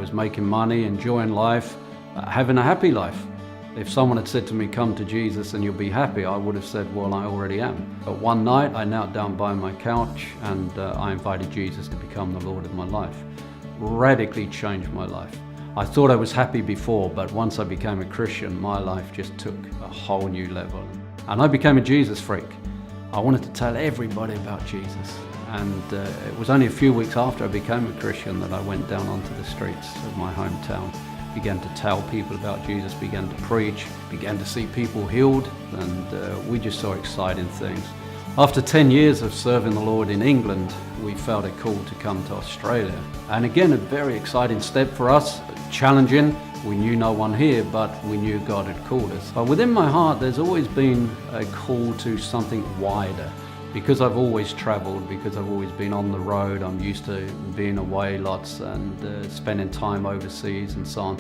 was making money, enjoying life, having a happy life. If someone had said to me, come to Jesus and you'll be happy, I would have said, well, I already am. But one night I knelt down by my couch and I invited Jesus to become the Lord of my life. Radically changed my life. I thought I was happy before, but once I became a Christian, my life just took a whole new level. And I became a Jesus freak. I wanted to tell everybody about Jesus. And it was only a few weeks after I became a Christian that I went down onto the streets of my hometown, began to tell people about Jesus, began to preach, began to see people healed, and we just saw exciting things. After 10 years of serving the Lord in England, we felt a call to come to Australia. And again, a very exciting step for us, challenging. We knew no one here, but we knew God had called us. But within my heart, there's always been a call to something wider. Because I've always traveled, because I've always been on the road, I'm used to being away lots and spending time overseas and so on.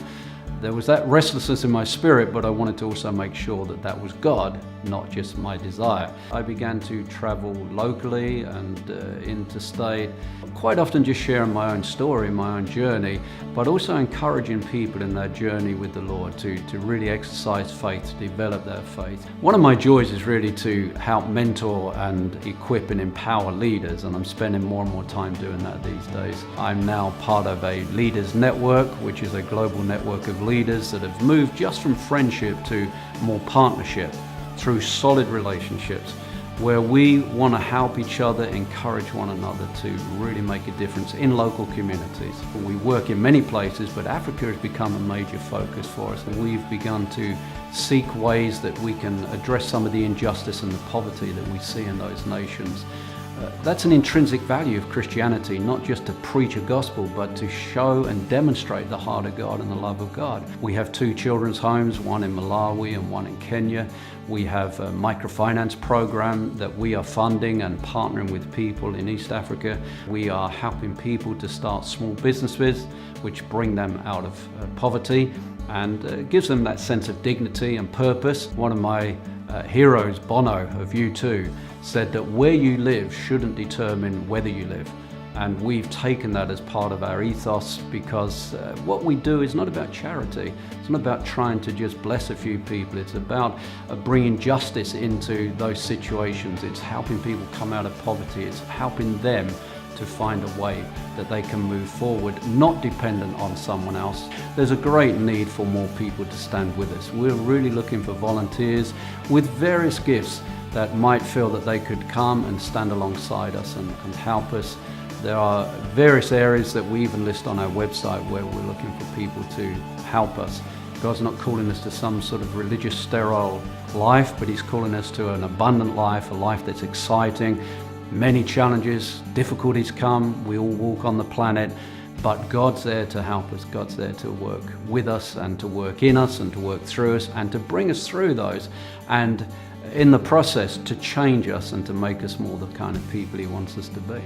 There was that restlessness in my spirit, but I wanted to also make sure that that was God, not just my desire. I began to travel locally and interstate, quite often just sharing my own story, my own journey, but also encouraging people in their journey with the Lord to really exercise faith, to develop their faith. One of my joys is really to help mentor and equip and empower leaders, and I'm spending more and more time doing that these days. I'm now part of a leaders network, which is a global network of leaders that have moved just from friendship to more partnership through solid relationships, where we want to help each other, encourage one another to really make a difference in local communities. We work in many places, but Africa has become a major focus for us. We've begun to seek ways that we can address some of the injustice and the poverty that we see in those nations. That's an intrinsic value of Christianity, not just to preach a gospel, but to show and demonstrate the heart of God and the love of God. We have 2 children's homes, one in Malawi and one in Kenya. We have a microfinance program that we are funding and partnering with people in East Africa. We are helping people to start small businesses, which bring them out of poverty and gives them that sense of dignity and purpose. One of my heroes, Bono of U2, said that where you live shouldn't determine whether you live. And we've taken that as part of our ethos because what we do is not about charity. It's not about trying to just bless a few people. It's about bringing justice into those situations. It's helping people come out of poverty. It's helping them to find a way that they can move forward, not dependent on someone else. There's a great need for more people to stand with us. We're really looking for volunteers with various gifts that might feel that they could come and stand alongside us and help us. There are various areas that we even list on our website where we're looking for people to help us. God's not calling us to some sort of religious, sterile life, but He's calling us to an abundant life, a life that's exciting. Many challenges, difficulties come, we all walk on the planet, but God's there to help us. God's there to work with us and to work in us and to work through us and to bring us through those, and in the process to change us and to make us more the kind of people He wants us to be.